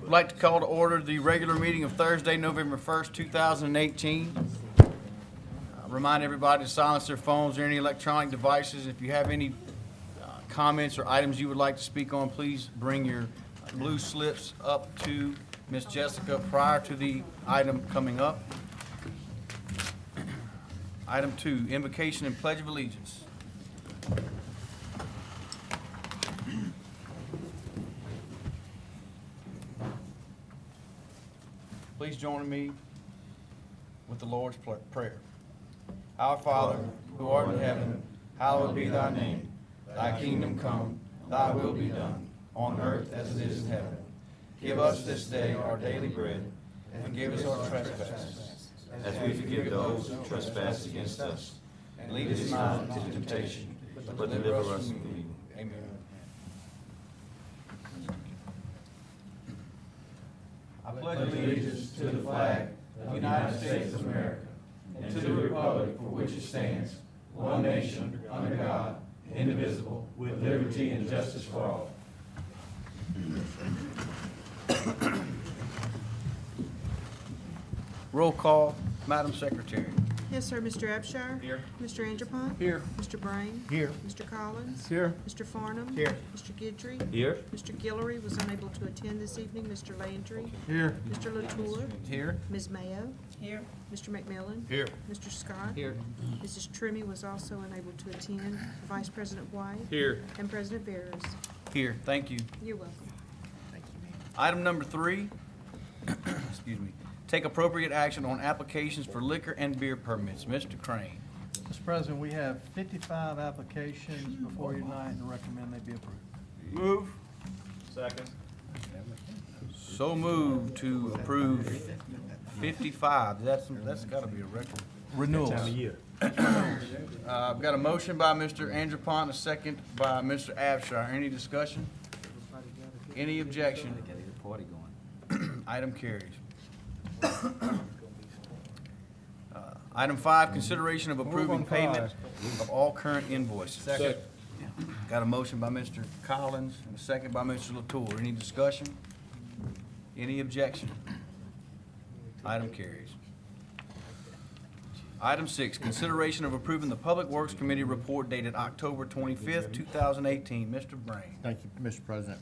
I'd like to call to order the regular meeting of Thursday, November 1st, 2018. Remind everybody to silence their phones or any electronic devices. If you have any comments or items you would like to speak on, please bring your blue slips up to Ms. Jessica prior to the item coming up. Item 2, Invocation and Pledge of Allegiance. Please join me with the Lord's Prayer. Our Father, who art in heaven, hallowed be thy name. Thy kingdom come, thy will be done, on earth as it is in heaven. Give us this day our daily bread, and forgive us our trespasses, as we forgive those who trespass against us. And lead us not into temptation, but deliver us from evil. Amen. I pledge allegiance to the flag of the United States of America and to the republic for which it stands, one nation, under God, indivisible, with liberty and justice for all. Roll call, Madam Secretary. Yes, sir. Mr. Abshire? Here. Mr. Anderpont? Here. Mr. Brain? Here. Mr. Collins? Here. Mr. Farnum? Here. Mr. Guidry? Here. Mr. Guillory was unable to attend this evening. Mr. Landry? Here. Mr. Latour? Here. Ms. Mayo? Here. Mr. McMillan? Here. Mr. Scott? Here. Mrs. Trimmy was also unable to attend. Vice President White? Here. And President Barris. Here. Thank you. You're welcome. Item number 3, excuse me, take appropriate action on applications for liquor and beer permits. Mr. Crane. Mr. President, we have 55 applications before you tonight and recommend they be approved. Move. Second. So moved to approve 55. That's got to be a record. Renewals. I've got a motion by Mr. Anderpont, and a second by Mr. Abshire. Any discussion? Any objection? Item carries. Item 5, consideration of approving payment of all current invoices. Second. Got a motion by Mr. Collins and a second by Mr. Latour. Any discussion? Any objection? Item carries. Item 6, consideration of approving the Public Works Committee report dated October 25th, 2018. Mr. Brain. Thank you, Mr. President.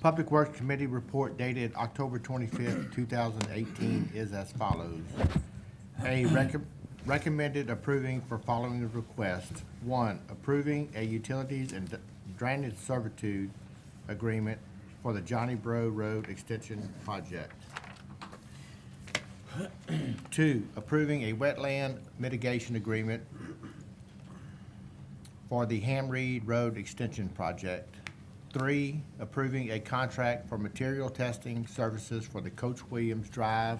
Public Works Committee report dated October 25th, 2018 is as follows. A, recommended approving for following requests. 1, approving a utilities and drainage servitude agreement for the Johnny Bro Road Extension Project. 2, approving a wetland mitigation agreement for the Ham Reed Road Extension Project. 3, approving a contract for material testing services for the Coach Williams Drive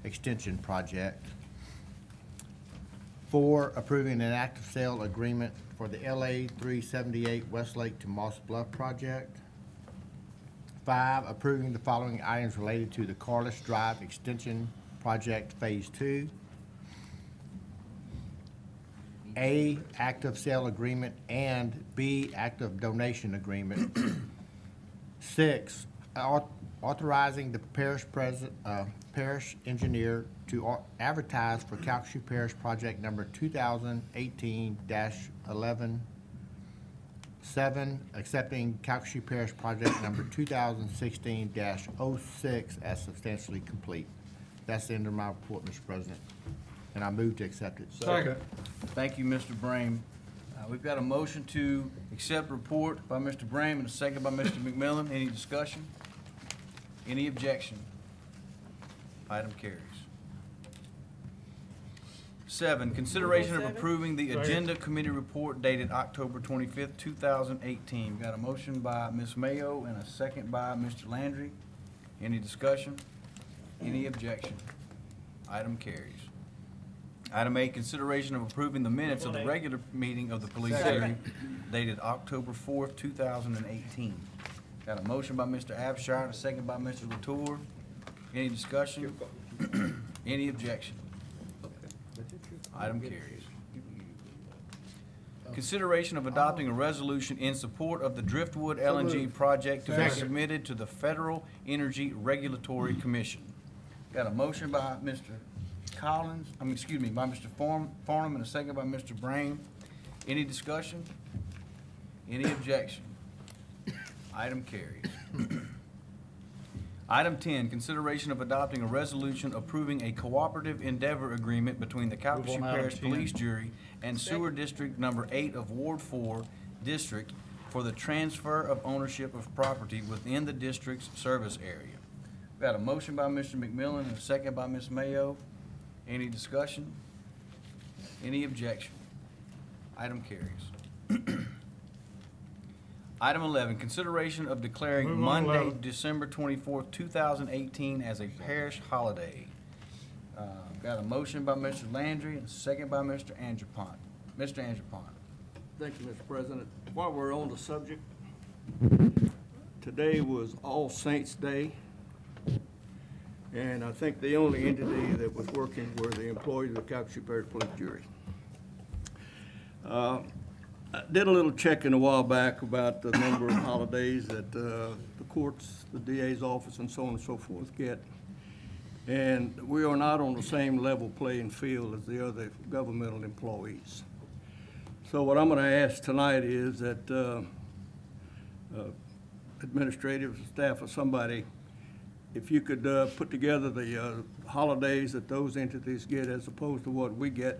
Extension Project. 4, approving an active sale agreement for the LA 378 Westlake to Moss Bluff Project. 5, approving the following items related to the Carlos Drive Extension Project Phase 2. A, active sale agreement, and B, active donation agreement. 6, authorizing the parish engineer to advertise for Calcasieu Parish Project number 2018-11. 7, accepting Calcasieu Parish Project number 2016-06 as substantially complete. That's the end of my report, Mr. President, and I move to accept it. Second. Thank you, Mr. Brame. We've got a motion to accept report by Mr. Brame and a second by Mr. McMillan. Any discussion? Any objection? Item carries. 7, consideration of approving the Agenda Committee report dated October 25th, 2018. Got a motion by Ms. Mayo and a second by Mr. Landry. Any discussion? Any objection? Item carries. Item 8, consideration of approving the minutes of the regular meeting of the police hearing dated October 4th, 2018. Got a motion by Mr. Abshire and a second by Mr. Latour. Any discussion? Any objection? Item carries. consideration of adopting a resolution in support of the Driftwood LNG project to be Second. submitted to the Federal Energy Regulatory Commission. Got a motion by Mr. Collins, by Mr. Farnum, and a second by Mr. Brame. Any discussion? Any objection? Item carries. Item 10, consideration of adopting a resolution approving a cooperative endeavor agreement between the Calcasieu Move on item Parish 10. Police Jury and Sewer District Number 8 of Ward 4 District for the transfer of ownership of property within the district's service area. Got a motion by Mr. McMillan and a second by Ms. Mayo. Any discussion? Any objection? Item carries. Item 11, consideration of declaring Move on Monday, 11. December 24th, 2018 as a parish holiday. Got a motion by Mr. Landry and a second by Mr. Angelpont. Mr. Angelpont. Thank you, Mr. President. While we're on the subject, today was All Saints' Day, and I think the only entity that was working were the employees of the Calcasieu Parish Police Jury. I did a little checking a while back about the number of holidays that the courts, the DA's office, and so on and so forth get. And we are not on the same level playing field as the other governmental employees. So what I'm going to ask tonight is that administrative staff or somebody, if you could put together the holidays that those entities get as opposed to what we get,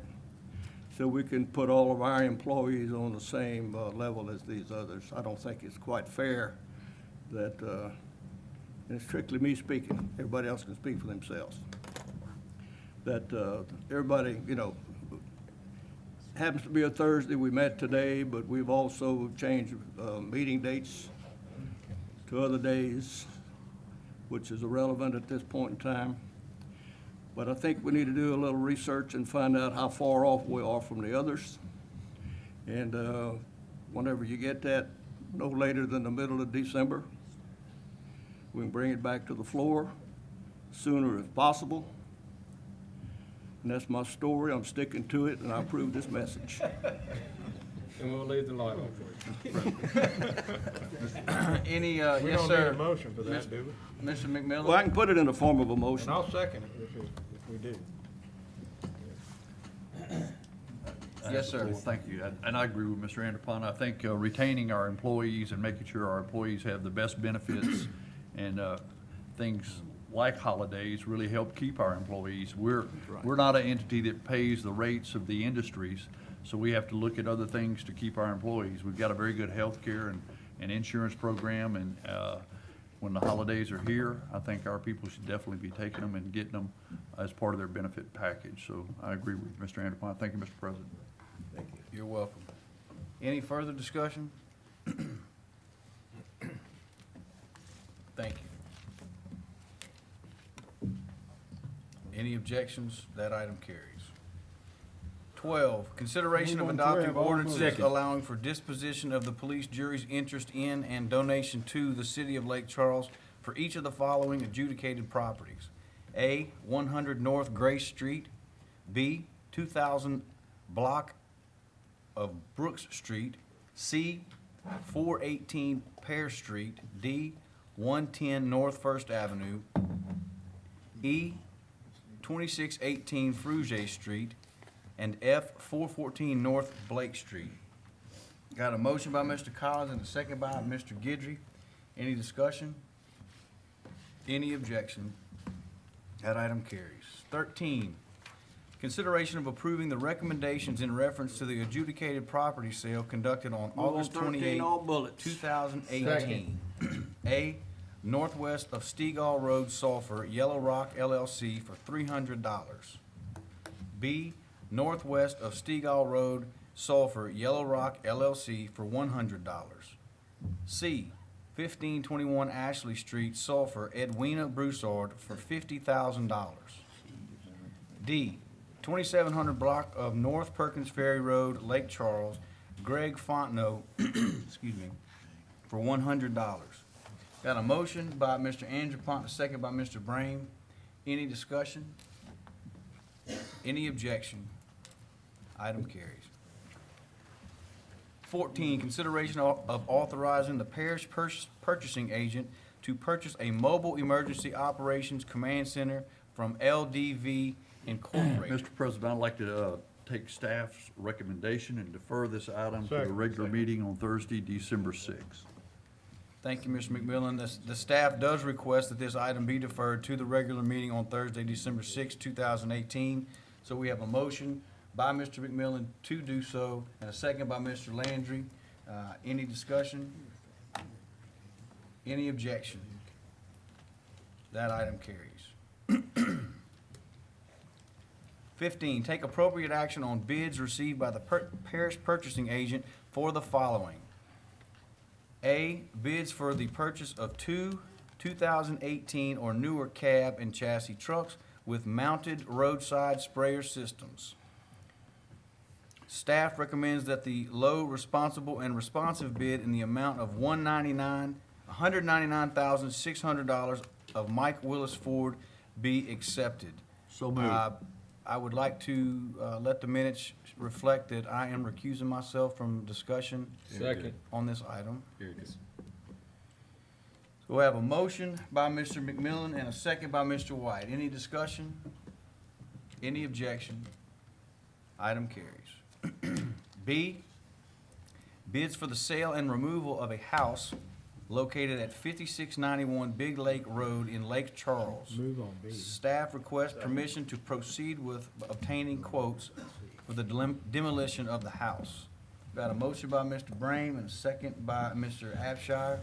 so we can put all of our employees on the same level as these others. I don't think it's quite fair that, and it's strictly me speaking, everybody else can speak for themselves, that everybody, happens to be a Thursday, we met today, but we've also changed meeting dates to other days, which is irrelevant at this point in time. But I think we need to do a little research and find out how far off we are from the others. And whenever you get that, no later than the middle of December, we can bring it back to the floor sooner if possible. And that's my story. I'm sticking to it, and I approve this message. And we'll leave the light on for you. Any, We yes, don't need a sir. motion for that, do we? Mr. McMillan? Well, I can put it in the form of a And motion. I'll second it if we do. Yes, sir. Well, thank you, and I agree with Mr. Anderpont. I think retaining our employees and making sure our employees have the best benefits and things like holidays really help keep our employees. We're not an entity that pays the rates of the industries, so we have to look at other things to keep our employees. We've got a very good health care and insurance program, and when the holidays are here, I think our people should definitely be taking them and getting them as part of their benefit package. So I agree with Mr. Anderpont. Thank you, Mr. President. Thank you. You're welcome. Any further discussion? Thank you. Any objections? That item carries. 12, consideration of Move on adopting 12, all ordinances moved. allowing for disposition of the police jury's interest in and donation to the city of Lake Charles for each of the following adjudicated properties. A, 100 North Grace Street. B, 2000 block of Brooks Street. C, 418 Pear Street. D, 110 North First Avenue. E, 2618 Fruget Street. And F, 414 North Blake Street. Got a motion by Mr. Collins and a second by Mr. Guidry. Any discussion? Any objection? That item carries. 13, consideration of approving the recommendations in reference to the adjudicated property sale conducted on Move on August 13, 28, all bullets. 2018. A, northwest of Stegall Road, Sulphur, Yellow Rock LLC for $300. B, northwest of Stegall Road, Sulphur, Yellow Rock LLC for $100. C, 1521 Ashley Street, Sulphur, Edwina Broussard for $50,000. D, 2700 block of North Perkins Ferry Road, Lake Charles, Greg Fontenot, excuse me, for $100. Got a motion by Mr. Angelpont, a second by Mr. Brame. Any discussion? Any objection? Item carries. 14, consideration of authorizing the parish purchasing agent to purchase a mobile emergency operations command center from LDV Incorporated. Mr. President, I'd like to take staff's recommendation and defer this item to the Second. regular meeting on Thursday, December 6th. Thank you, Mr. McMillan. The staff does request that this item be deferred to the regular meeting on Thursday, December 6, 2018. So we have a motion by Mr. McMillan to do so, and a second by Mr. Landry. Any discussion? Any objection? That item carries. 15, take appropriate action on bids received by the parish purchasing agent for the following. A, bids for the purchase of 2 2018 or newer cab and chassis trucks with mounted roadside sprayer systems. Staff recommends that the low, responsible, and responsive bid in the amount of $199,600 of Mike Willis Ford be accepted. So moved. I would like to let the minutes reflect that I am recusing myself from discussion Second. on this item. So we have a motion by Mr. McMillan and a second by Mr. White. Any discussion? Any objection? Item carries. B, bids for the sale and removal of a house located at 5691 Big Lake Road in Lake Charles. Move on, B. Staff requests permission to proceed with obtaining quotes for the demolition of the house. Got a motion by Mr. Brame and a second by Mr. Abshire.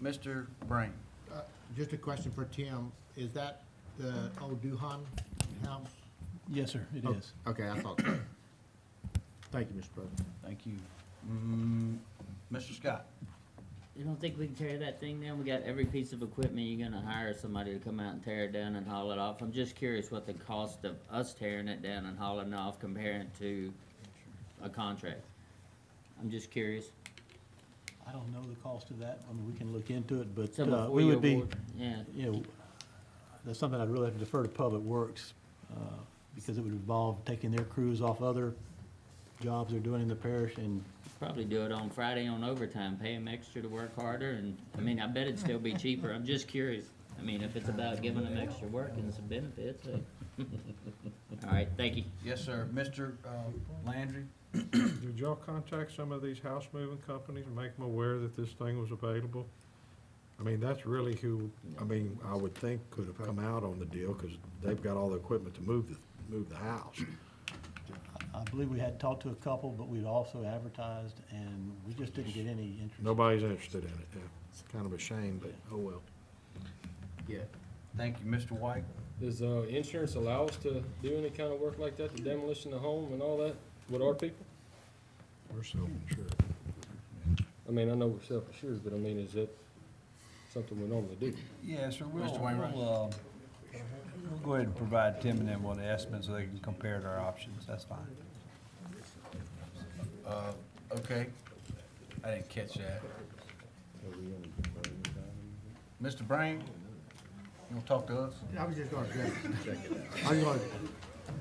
Mr. Brame. Just a question for Tim. Is that the old Duhan house? Yes, sir, it Oh, is. Okay, I thought so. Thank you, Mr. President. Thank you. Mr. Scott. You don't think we can tear that thing down? We got every piece of equipment. You're gonna hire somebody to come out and tear it down and haul it off. I'm just curious what the cost of us tearing it down and hauling it off comparing to a contract. I'm just curious. I don't know the cost of that. I mean, we can look into it, but So before we you would be, award- Yeah, you know, that's something I'd really have to defer to Public Works, because it would involve taking their crews off other jobs they're doing in the parish, and probably do it on Friday on overtime, pay them extra to work harder, and, I mean, I bet it'd still be cheaper. I'm just curious. I mean, if it's about giving them extra work and some benefits, all right, thank you. Yes, sir. Mr. Landry. Did y'all contact some of these house moving companies and make them aware that this thing was available? I mean, that's really who, I mean, I would think could have come out on the deal, because they've got all the equipment to move the house. I believe we had talked to a couple, but we'd also advertised, and we just didn't get any interest. Nobody's interested in it, yeah. It's kind of a shame, but oh well. Yeah. Thank you, Mr. White. Does insurance allow us to do any kind of work like that, the demolition of home and all that with our people? We're self-insured. I mean, I know we're self-assured, but I mean, is that something we normally do? Yeah, sir, Mr. Wainwright. we'll go ahead and provide Tim and them with the estimates so they can compare to our options, that's fine. Okay. I didn't catch that. Mr. Brame, you want to talk to us? I was just gonna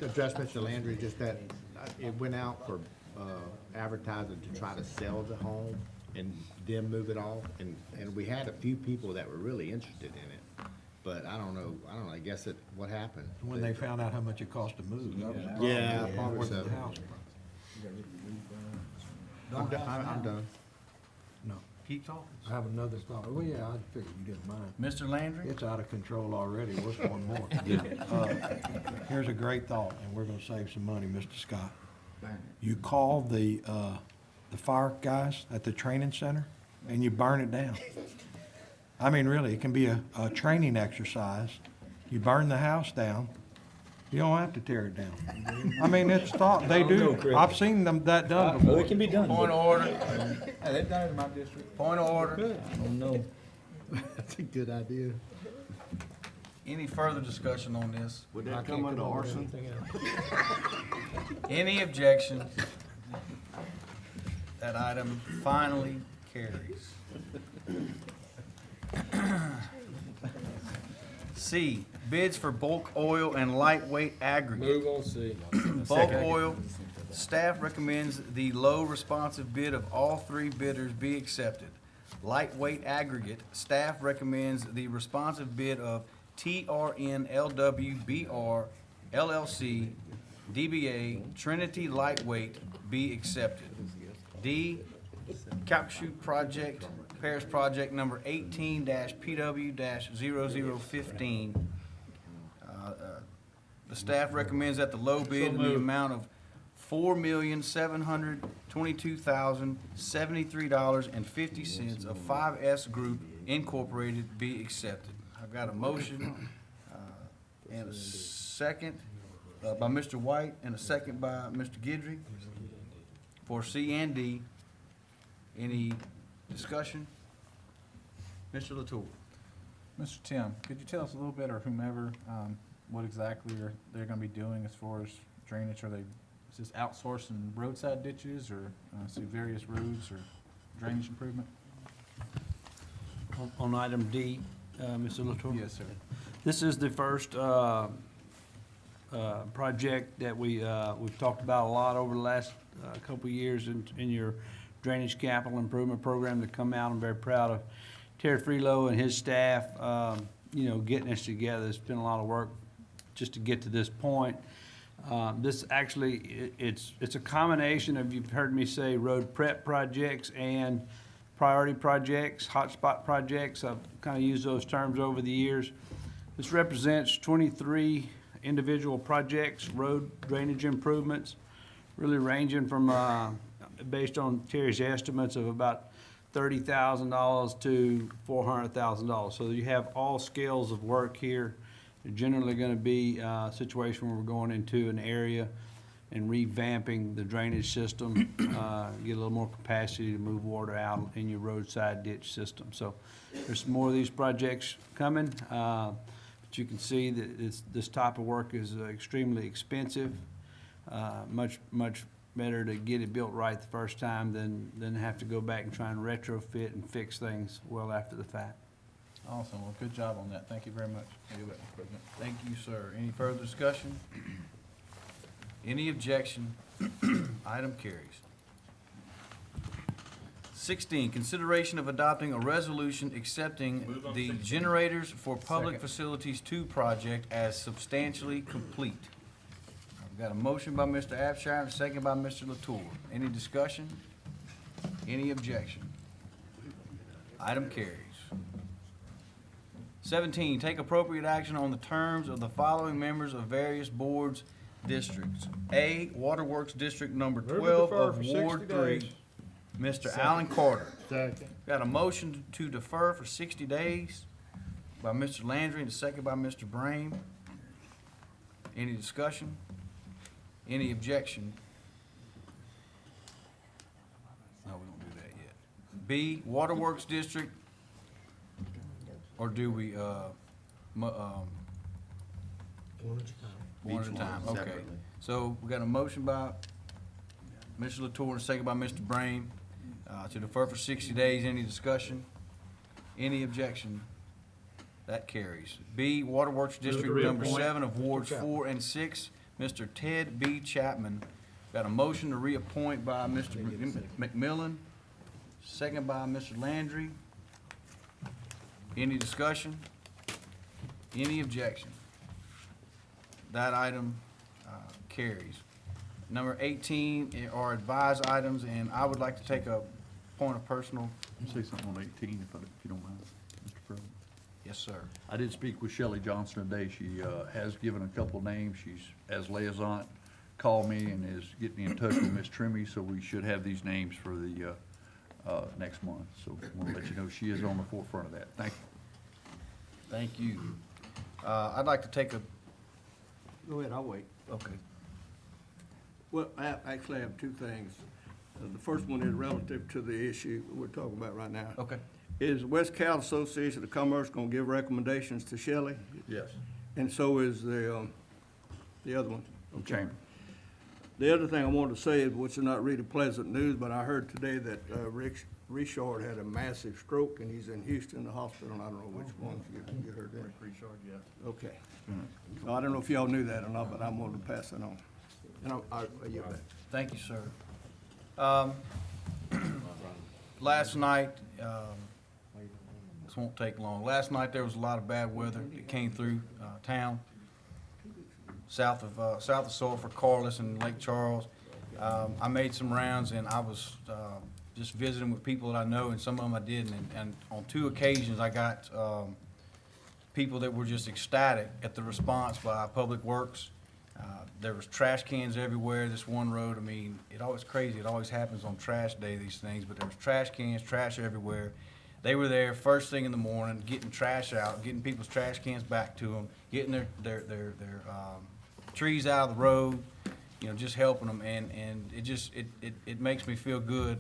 address Mr. Landry, just that it went out for advertising to try to sell the home and then move it off, and we had a few people that were really interested in it, but I don't know, I guess what happened? When they found out how much it cost to move, that was the problem. Yeah, They probably weren't so. the house. I'm done. No. Keep talking. I have another thought. Well, yeah, I figured you didn't mind. Mr. Landry? It's out of control already. What's one more? Here's a great thought, and we're gonna save some money, Mr. Scott. You call the fire guys at the training center, and you burn it down. I mean, really, it can be a training exercise. You burn the house down. You don't have to tear it down. I mean, it's thought, they do. I've seen them that done before. It can be done. Point of order. They've done it in my district. Point of order. Oh, no. That's a good idea. Any further discussion on this? Would that come under arson? Any objections? That item finally carries. C, bids for bulk oil and lightweight aggregate. Move on, C. Bulk oil Staff recommends the low responsive bid of all three bidders be accepted. Lightweight aggregate, staff recommends the responsive bid of TRN LWBR LLC DBA Trinity Lightweight be accepted. D, Calcasieu Project, Paris Project number 18-PW-0015. The staff recommends that the low bid in the amount of $4,722,073.50 of 5S Group Incorporated be accepted. I've got a motion and a second by Mr. White and a second by Mr. Guidry for C and D. Any discussion? Mr. Latour. Mr. Tim, could you tell us a little bit, or whomever, what exactly they're gonna be doing as far as drainage? Is this outsourcing roadside ditches, or, see various roads or drainage improvement? On item D, Mr. Latour? Yes, sir. This is the first project that we've talked about a lot over the last couple of years in your drainage capital improvement program to come out. I'm very proud of Terry Freelow and his staff, getting us together. It's been a lot of work just to get to this point. This actually, it's a combination of, you've heard me say, road prep projects and priority projects, hotspot projects. I've kind of used those terms over the years. This represents 23 individual projects, road drainage improvements, really ranging from, based on Terry's estimates, of about $30,000 to $400,000. So you have all scales of work here. They're generally going to be a situation where we're going into an area and revamping the drainage system, get a little more capacity to move water out in your roadside ditch system. So there's more of these projects coming, but you can see that this type of work is extremely expensive. Much better to get it built right the first time than have to go back and try and retrofit and fix things well after the fact. Awesome. Well, good job on that. Thank you very much. President. Thank you, sir. Any further discussion? Any objection? Item carries. 16, consideration of adopting a resolution accepting the Generators for Public Facilities 2 project as substantially complete. I've got a motion by Mr. Abshire and a second by Mr. Latour. Any discussion? Any objection? Item carries. 17, take appropriate action on the terms of the following members of various boards, districts. A, Waterworks District Number Move to 12 defer of for Ward 60 3. days. Mr. Alan Carter. Second. Got a motion to defer for 60 days by Mr. Landry and a second by Mr. Brame. Any discussion? Any objection? No, we don't do that yet. B, Waterworks District, or do we, one at a time? Okay. Separately. So we got a motion by Mr. Latour and a second by Mr. Brame to defer for 60 days. Any discussion? Any objection? That carries. B, Waterworks District Number 7 of Wards 4 and 6, Mr. Ted B. Chapman. Got a motion to reappoint by Mr. McMillan, second by Mr. Landry. Any discussion? Any objection? That item carries. Number 18 are advised items, and I would like to take a point of personal. Say something on 18 if you don't mind, Mr. President. Yes, sir. I did speak with Shelley Johnson today. She has given a couple of names. She's, as liaison, called me and is getting in touch with Ms. Trimmy, so we should have these names for the next month. So I want to let you know she is on the forefront of that. Thank you. Thank you. I'd like to take a, Go ahead, I'll wait. okay. Well, I actually have two things. The first one is relative to the issue we're talking about right now. Okay. Is West Cal Association of Commerce gonna give recommendations to Shelley? Yes. And so is the other one. Okay. Chamber. The other thing I wanted to say, which is not really pleasant news, but I heard today that Richard had a massive stroke and he's in Houston, the hospital, and I don't know which one you heard that. Richard, yeah. Okay. So I don't know if y'all knew that or not, but I'm going to pass it on. And I yield back. Thank you, sir. Last night, this won't take long. Last night, there was a lot of bad weather that came through town, south of Sulphur, Corliss, and Lake Charles. I made some rounds, and I was just visiting with people that I know, and some of them I didn't. And on 2 occasions, I got people that were just ecstatic at the response by Public Works. There was trash cans everywhere, this one road. I mean, it always crazy. It always happens on trash day, these things, but there was trash cans, trash everywhere. They were there first thing in the morning, getting trash out, getting people's trash cans back to them, getting their trees out of the road, you know, just helping them. And it makes me feel good.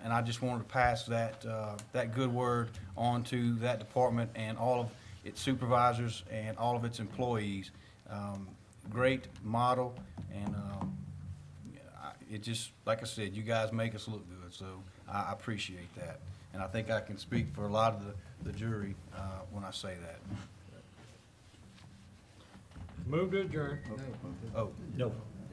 And I just wanted to pass that good word on to that department and all of its supervisors and all of its employees. Great model, and it just, like I said, you guys make us look good, so I appreciate that. And I think I can speak for a lot of the jury when I say that. Move to adjourn. Oh,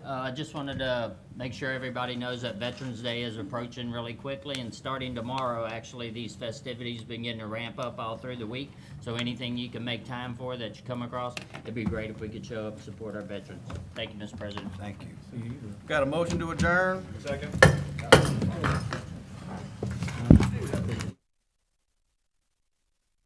I just wanted to make sure everybody knows that Veterans Day is approaching really quickly, and starting tomorrow, actually, these festivities begin to ramp up all through the week. So anything you can make time for that you come across, it'd be great if we could show up and support our veterans. Thank you, Mr. President. thank you. Got a motion to adjourn? Second.